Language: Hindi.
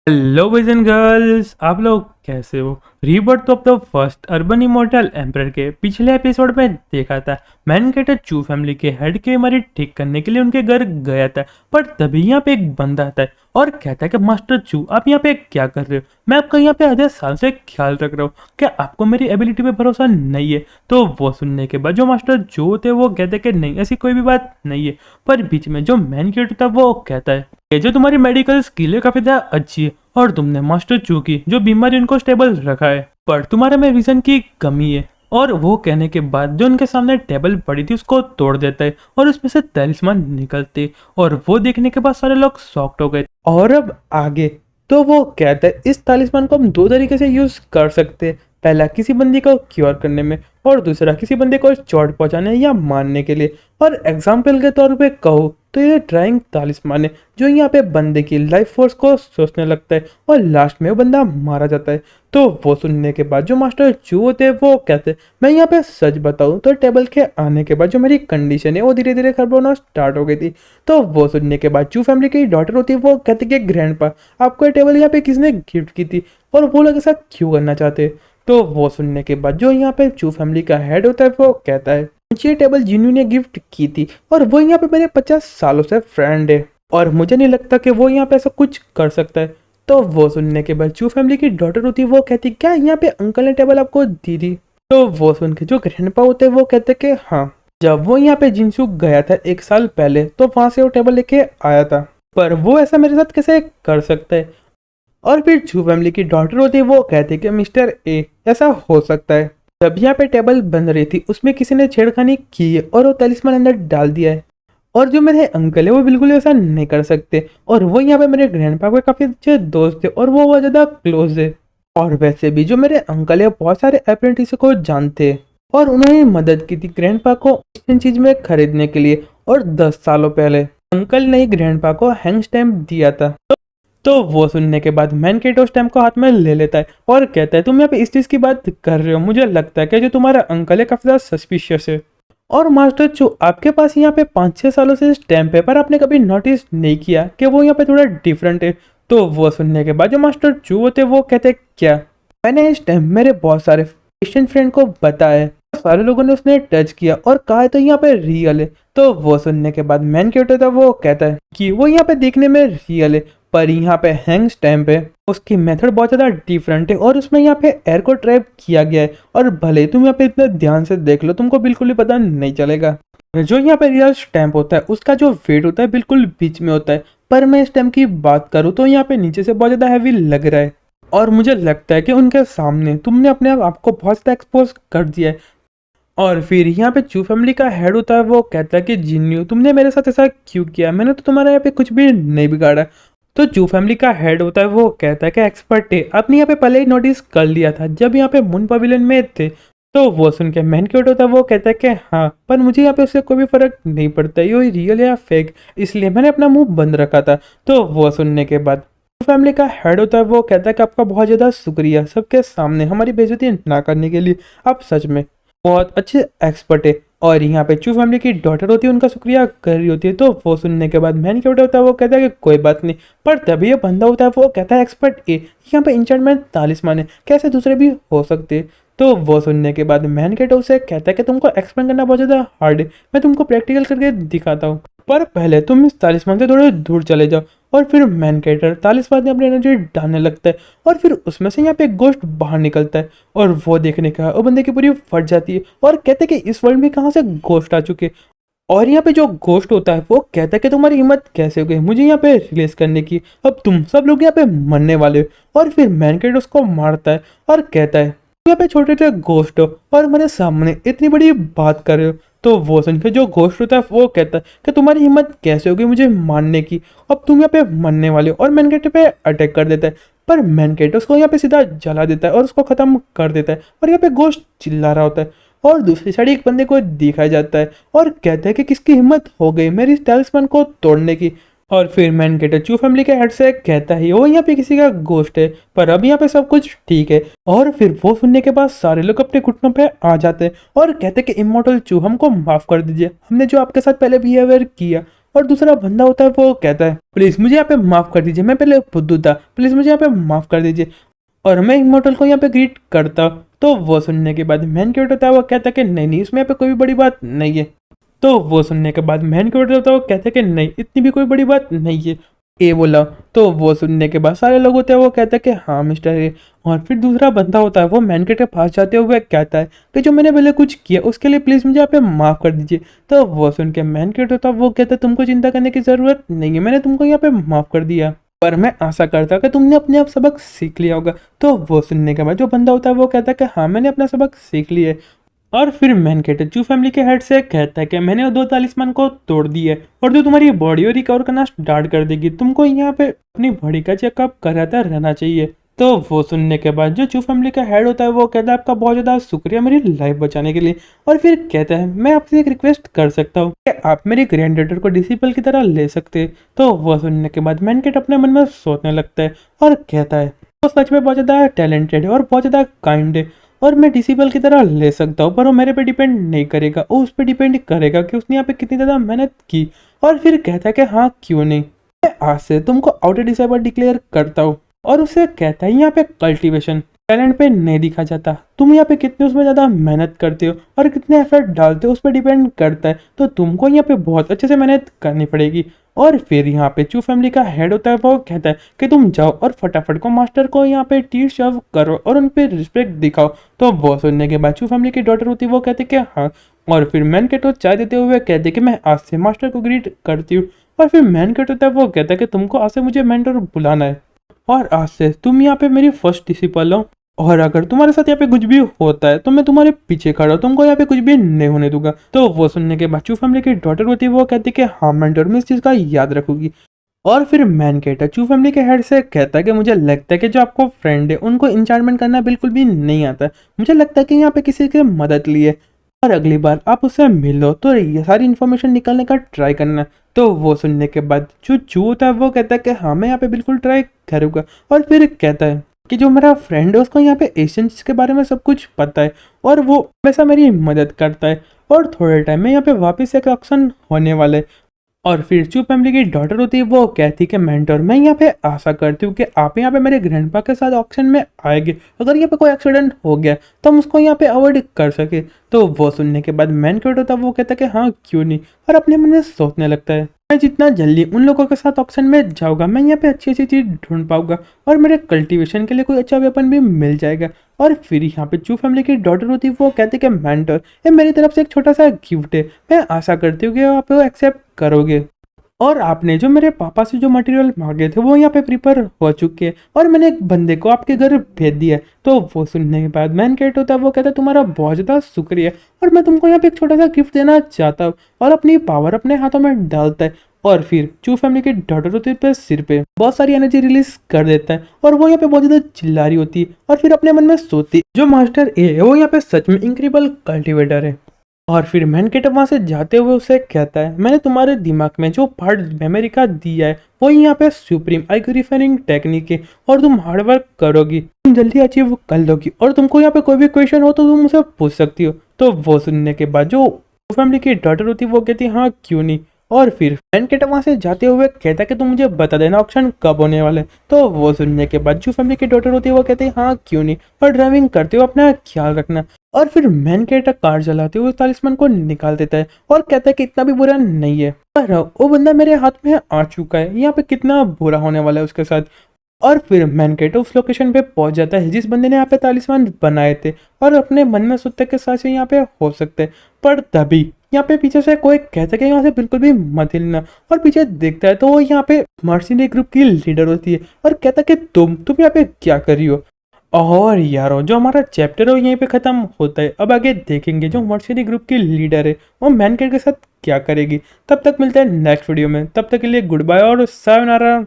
हेलो बॉयज एंड गर्ल्स, आप लोग कैसे हो। Rebirth of the first urban immortal emperor के पिछले एपिसोड में देखा था मैन केटर चू फैमिली के हेड के मरीज ठीक करने के लिए उनके घर गया था। पर तभी यहाँ पे एक बंदा आता है और कहता है कि मास्टर चू आप यहाँ पे क्या कर रहे हो, मैं आपका यहाँ पे आधे साल से ख्याल रख रहा हूँ, क्या आपको मेरी एबिलिटी पे भरोसा नहीं है। तो वो सुनने के बाद जो मास्टर चू होते हैं वो कहते हैं कि नहीं, ऐसी कोई भी बात नहीं है। पर बीच में जो मैन केटर था वो कहता है ये जो तुम्हारी मेडिकल स्किल है काफी ज्यादा अच्छी है और तुमने मास्टर चू की जो बीमारी उनको स्टेबल रखा है, पर तुम्हारे में विजन की कमी है। और वो कहने के बाद जो उनके सामने टेबल पड़ी थी उसको तोड़ देता है और उसमें से तलिस्मान निकलते और वो देखने के बाद सारे लोग शॉक्ड हो गए। और अब आगे तो वो कहता है इस तालिस्मान को हम दो तरीके से यूज कर सकते हैं, पहला किसी बंदे को क्योर करने में और दूसरा किसी बंदे को चोट पहुंचाने या मारने के लिए। और एग्जाम्पल के तौर पे कहो तो ये ड्राइंग तालिस्मान है जो यहाँ पे बंदे की लाइफ फोर्स को सोचने लगता है और लास्ट में वो बंदा मारा जाता है। तो वो सुनने के बाद जो मास्टर चू होते हैं वो कहते हैं मैं यहाँ पे सच बताऊं तो टेबल के आने के बाद जो मेरी कंडीशन है वो धीरे धीरे खराब होना स्टार्ट हो गई थी। तो वो सुनने के बाद चू फैमिली की डॉटर होती है वो कहती है कि ग्रैंडपा आपको ये टेबल यहाँ पे किसने गिफ्ट की थी और वो लोग ऐसा क्यों करना चाहते हैं। तो वो सुनने के बाद जो यहाँ पे चू फैमिली का हेड होता है वो कहता है मुझे ये टेबल जिन्नू ने गिफ्ट की थी और वो यहाँ पे मेरे 50 सालों से फ्रेंड है और मुझे नहीं लगता कि वो यहाँ पे ऐसा कुछ कर सकता है। तो वो सुनने के बाद चू फैमिली की डॉटर होती है वो कहती क्या यहाँ पे अंकल ने टेबल आपको दी थी। तो वो सुन के जो ग्रैंडपा होते हैं वो कहते कि हाँ, जब वो यहाँ पे जिनसू गया था 1 साल पहले तो वहां से वो टेबल लेके आया था, पर वो ऐसा मेरे साथ कैसे कर सकता है। और फिर चू फैमिली की डॉटर होती है वो कहती है कि मिस्टर ए ऐसा हो सकता है, जब यहाँ पे टेबल बन रही थी उसमें किसी ने छेड़खानी की है और वो तलिस्मान अंदर डाल दिया है और जो मेरे अंकल है वो बिल्कुल ऐसा नहीं कर सकते और वो यहाँ पे मेरे ग्रैंडपा के काफी अच्छे दोस्त थे और वो बहुत ज्यादा क्लोज है। और वैसे भी जो मेरे अंकल है बहुत सारे अप्रेंटिस को जानते हैं और उन्होंने मदद की थी ग्रैंडपा को इन चीज में खरीदने के लिए। और 10 सालों पहले अंकल ने ही ग्रैंडपा को हैंग स्टैम्प दिया था। तो वो सुनने के बाद मैन केटो स्टैम्प को हाथ में ले लेता है और कहता है तुम यहाँ पे इस चीज की बात कर रहे हो, मुझे लगता है कि जो तुम्हारा अंकल है काफी ज्यादा सस्पिशियस है। और मास्टर चू आपके पास यहाँ पे 5-6 सालों से स्टैम्प है पर आपने कभी नोटिस नहीं किया कि वो यहाँ पे थोड़ा डिफरेंट है। तो वो सुनने के बाद जो मास्टर चू होते वो कहते क्या मैंने ये स्टैम्प मेरे बहुत सारे क्रिश्चियन फ्रेंड को बताया, सारे लोगों ने उसने टच किया और कहा है तो यहाँ पे रियल है। तो वो सुनने के बाद मैन केटो था वो कहता है कि वो यहाँ पे देखने में रियल है पर यहाँ पे हैंग स्टैम्प है उसकी मेथड बहुत ज़्यादा डिफरेंट है और उसमें यहाँ पे एयर को ट्रैप किया गया है और भले तुम यहाँ पे इतना ध्यान से देख लो तुमको बिल्कुल ही पता नहीं चलेगा। जो यहाँ पे रियल स्टैम्प होता है उसका जो वेट होता है बिल्कुल बीच में होता है, पर मैं स्टैम्प की बात करूँ तो यहाँ पे नीचे से बहुत ज़्यादा हैवी लग रहा है और मुझे लगता है कि उनके सामने तुमने अपने आप को बहुत ज़्यादा एक्सपोज कर दिया है। और फिर यहाँ पे चू फैमिली का हेड होता है वो कहता है कि जिन्नू तुमने मेरे साथ ऐसा क्यों किया, मैंने तो तुम्हारे यहाँ पे कुछ भी नहीं बिगाड़ा। तो चू फैमिली का हेड होता है वो कहता है कि एक्सपर्ट है आपने यहाँ पे पहले ही नोटिस कर लिया था जब यहाँ पे मून पवेलियन में थे। तो वो सुन के मैन क्यूट होता है वो कहता है कि हाँ, पर मुझे यहाँ पे उससे कोई भी फर्क नहीं पड़ता ये रियल है या फेक, इसलिए मैंने अपना मुंह बंद रखा था। तो वो सुनने के बाद फैमिली का हेड होता है वो कहता है कि आपका बहुत ज़्यादा शुक्रिया सबके सामने हमारी बेइज्जती ना करने के लिए, आप सच में बहुत अच्छे एक्सपर्ट है। और यहाँ पे चू फैमिली की डॉटर होती है उनका शुक्रिया कर रही होती है। तो वो सुनने के बाद मैन क्या होता है वो कहता है कि कोई बात नहीं, पर तभी ये बंदा होता है वो कहता है एक्सपर्ट ए यहाँ पे इंचमेंट तालिस्मान है, कैसे दूसरे भी हो सकते। तो वो सुनने के बाद मैन केटो से कहता है कि तुमको एक्सप्लेन करना बहुत ज़्यादा हार्ड है, मैं तुमको प्रैक्टिकल करके दिखाता हूँ, पर पहले तुम इस तालिस्मान से थोड़े दूर चले जाओ। और फिर मैन कैटर तालिस्मान में अपनी एनर्जी डालने लगता है और फिर उसमें से यहाँ पे एक गोश्त बाहर निकलता है और वो देखने का वो बंदे की पूरी फट जाती है और कहते हैं कि इस वर्ल्ड में कहाँ से गोश्त आ चुके। और यहाँ पे जो गोश्त होता है वो कहता है कि तुम्हारी हिम्मत कैसे हो गई मुझे यहाँ पे रिलीज करने की, अब तुम सब लोग यहाँ पे मरने वाले हो। और फिर मैन कैटर उसको मारता है और कहता है यहाँ पे छोटे छोटे गोश्त हो और मेरे सामने इतनी बड़ी बात कर रहे हो। तो वो सुन के जो घोस्ट होता है वो कहता है कि तुम्हारी हिम्मत कैसे होगी मुझे मारने की, अब तुम यहाँ पे मरने वाले हो। और मैनकेटो पे अटैक कर देता है पर मैनकेटो उसको यहाँ पे सीधा जला देता है और उसको खत्म कर देता है और यहाँ पे घोस्ट चिल्ला रहा होता है। और दूसरी साइड एक बंदे को दिखाया जाता है और कहता है कि किसकी हिम्मत हो गई मेरी टैलिस्मान को तोड़ने की। और फिर मैन केटर चू फैमिली के हेड से कहता है वो यहाँ पे किसी का गोश्त है पर अब यहाँ पे सब कुछ ठीक है। और फिर वो सुनने के बाद सारे लोग अपने घुटनों पे आ जाते हैं और कहते हैं कि इमॉर्टल चू हमको माफ कर दीजिए, हमने जो आपके साथ पहले बिहेवियर किया और दूसरा बंदा होता है वो कहता है प्लीज मुझे यहाँ पे माफ कर दीजिए, मैं पहले बुद्धू था, प्लीज मुझे यहाँ पे माफ कर दीजिए और मैं इमोर्टल को यहाँ पे ग्रीट करता। तो वो सुनने के बाद मैन क्यूट होता है वो कहता है कि नहीं नहीं इसमें यहाँ पे कोई भी बड़ी बात नहीं है। तो वो सुनने के बाद मैन क्यूट होता है वो कहता है कि नहीं इतनी भी कोई बड़ी बात नहीं है ए बोला। तो वो सुनने के बाद सारे लोग होते हैं वो कहते हैं कि हाँ मिस्टर ए। और फिर दूसरा बंदा होता है वो मैन के पास जाते हुए कहता है कि जो मैंने पहले कुछ किया उसके लिए प्लीज मुझे यहाँ पे माफ कर दीजिए। तो वो सुन के मैन के होता है वो कहता है तुमको चिंता करने की जरूरत नहीं है, मैंने तुमको यहाँ पे माफ कर दिया, पर मैं आशा करता कि तुमने अपने आप सबक सीख लिया होगा। तो वो सुनने के बाद जो बंदा होता है वो कहता है कि हाँ मैंने अपना सबक सीख लिया है। और फिर मैन केट चू फैमिली के हेड से कहता है कि मैंने वो 2 तालिस्मान को तोड़ दिया है और जो तुम्हारी बॉडी और रिकवर करना स्टार्ट कर देगी, तुमको यहाँ पे अपनी बॉडी का चेकअप कराता रहना चाहिए। तो वो सुनने के बाद जो चू फैमिली का हेड होता है वो कहता है आपका बहुत ज़्यादा शुक्रिया मेरी लाइफ बचाने के लिए। और फिर कहता है मैं आपसे एक रिक्वेस्ट कर सकता हूँ कि आप मेरे ग्रैंड डॉटर को डिसिपल की तरह ले सकते हैं। तो वो सुनने के बाद मैन केट अपने मन में सोचने लगता है और कहता है वो सच में बहुत ज़्यादा टैलेंटेड है और बहुत ज़्यादा काइंड है और मैं डिसिबल की तरह ले सकता हूँ, पर वो मेरे पे डिपेंड नहीं करेगा, वो उस पर डिपेंड करेगा कि उसने यहाँ पे कितनी ज़्यादा मेहनत की। और फिर कहता है कि हाँ क्यों नहीं, मैं आज से तुमको आउटर डिसेबल डिक्लेयर करता हूँ। और उसे कहता है यहाँ पे कल्टीवेशन टैलेंट पे नहीं दिखा जाता, तुम यहाँ पे कितने उसमें ज़्यादा मेहनत करते हो और कितने एफर्ट डालते हो उस पर डिपेंड करता है, तो तुमको यहाँ पे बहुत अच्छे से मेहनत करनी पड़ेगी। और फिर यहाँ पे चू फैमिली का हेड होता है वो कहता है कि तुम जाओ और फटाफट को मास्टर को यहाँ पे टी सर्व करो और उन पे रिस्पेक्ट दिखाओ। तो वो सुनने के बाद चू फैमिली की डॉटर होती है वो कहते कि हाँ। और फिर मैन केट चाय देते हुए कहते कि मैं आज से मास्टर को ग्रीट करती हूँ। और फिर मैन केट होता है वो कहता है कि तुमको आज से मुझे मेंटर बुलाना है और आज से तुम यहाँ पे मेरी फर्स्ट डिसिपल हो और अगर तुम्हारे साथ यहाँ पे कुछ भी होता है तो मैं तुम्हारे पीछे खड़ा हूँ, तुमको यहाँ पे कुछ भी नहीं होने दूंगा। तो वो सुनने के बाद चू फैमिली की डॉटर होती है वो कहती है कि हाँ मेंटर मैं इस चीज़ का याद रखूंगी। और फिर मैन केट चू फैमिली के हेड से कहता है कि मुझे लगता है कि जो आपको फ्रेंड है उनको इंचार्टमेंट करना बिल्कुल भी नहीं आता है, मुझे लगता है कि यहाँ पे किसी की मदद लिए और अगली बार आप उससे मिलो तो ये सारी इन्फॉर्मेशन निकालने का ट्राई करना। तो वो सुनने के बाद जो चू होता है वो कहता है कि हाँ मैं यहाँ पे बिल्कुल ट्राई करूँगा। और फिर कहता है कि जो मेरा फ्रेंड है उसको यहाँ पे एशियंस के बारे में सब कुछ पता है और वो हमेशा मेरी मदद करता है और थोड़े टाइम में यहाँ पे वापस एक ऑक्शन होने वाला है। और फिर चू फैमिली की डॉटर होती है वो कहती कि मेंटर मैं यहाँ पे आशा करती हूँ कि आप यहाँ पे मेरे ग्रैंडपा के साथ ऑक्शन में आएंगे, अगर यहाँ पे कोई एक्सीडेंट हो गया तो हम उसको यहाँ पे अवॉइड कर सके। तो वो सुनने के बाद मैन क्यूट होता है वो कहता है कि हाँ क्यों नहीं, और अपने मन में सोचने लगता है मैं जितना जल्दी उन लोगों के साथ ऑक्शन में जाऊँगा मैं यहाँ पे अच्छी अच्छी चीज़ ढूंढ पाऊंगा और मेरे कल्टीवेशन के लिए कोई अच्छा वेपन भी मिल जाएगा। और फिर यहाँ पे चू फैमिली की डॉटर होती है वो कहती है कि मेंटर ये मेरी तरफ से एक छोटा सा गिफ्ट है, मैं आशा करती हूँ कि आप वो एक्सेप्ट करोगे। और आपने जो मेरे पापा से जो मटेरियल मांगे थे वो यहाँ पे प्रिपेयर हो चुके हैं और मैंने एक बंदे को आपके घर भेज दिया है। तो वो सुनने के बाद मैन केट होता है वो कहता है तुम्हारा बहुत ज़्यादा शुक्रिया और मैं तुमको यहाँ पे एक छोटा सा गिफ्ट देना चाहता हूँ और अपनी पावर अपने हाथों में डालता है। और फिर चू फैमिली की डॉटर होती है पे सिर पे बहुत सारी एनर्जी रिलीज कर देता है और वो यहाँ पे बहुत ज़्यादा चिल्ला रही होती है और फिर अपने मन में सोचती है जो मास्टर ए है वो यहाँ पे सच में इंक्रेडिबल कल्टिवेटर है। और फिर मैन केट वहां से जाते हुए उसे कहता है मैंने तुम्हारे दिमाग में जो पार्ट मेमोरी का दिया है वो यहाँ पे सुप्रीम आइगोरिफाइनिंग टेक्निक है और तुम हार्डवर्क करोगी तुम जल्दी अचीव कर लोगी और तुमको यहाँ पे कोई भी क्वेश्चन हो तो तुम मुझसे पूछ सकती हो। तो वो सुनने के बाद जो फैमिली की डॉटर होती है वो कहती है हाँ क्यों नहीं। और फिर मैन केट वहां से जाते हुए कहता है कि तुम मुझे बता देना ऑक्शन कब होने वाले हैं। तो वो सुनने के बाद जो फैमिली की डॉटर होती है वो कहती है हाँ क्यों नहीं और ड्राइविंग करते हुए अपना ख्याल रखना। और फिर मैन केट कार चलाते हुए तालिस्मान को निकाल देता है और कहता है कि इतना भी बुरा नहीं है, पर वो बंदा मेरे हाथ में आ चुका है, यहाँ पे कितना बुरा होने वाला है उसके साथ। और फिर मैन केट उस लोकेशन पे पहुंच जाता है जिस बंदे ने यहाँ पे तालिस्मान बनाए थे और अपने मन में सोचता है कि साथ यहाँ पे हो सकते हैं, पर तभी यहाँ पे पीछे से कोई कहता है कि यहाँ से बिल्कुल भी मत हिलना और पीछे देखता है तो वो यहाँ पे मर्सिडी ग्रुप की लीडर होती है और कहता है कि तुम यहाँ पे क्या कर रही हो। और यारो जो हमारा चैप्टर है वो यहीं पे ख़त्म होता है। अब आगे देखेंगे जो मर्सिडी ग्रुप की लीडर है वो मैन केट के साथ क्या करेगी। तब तक मिलते हैं नेक्स्ट वीडियो में, तब तक के लिए गुड बाय और सायोनारा।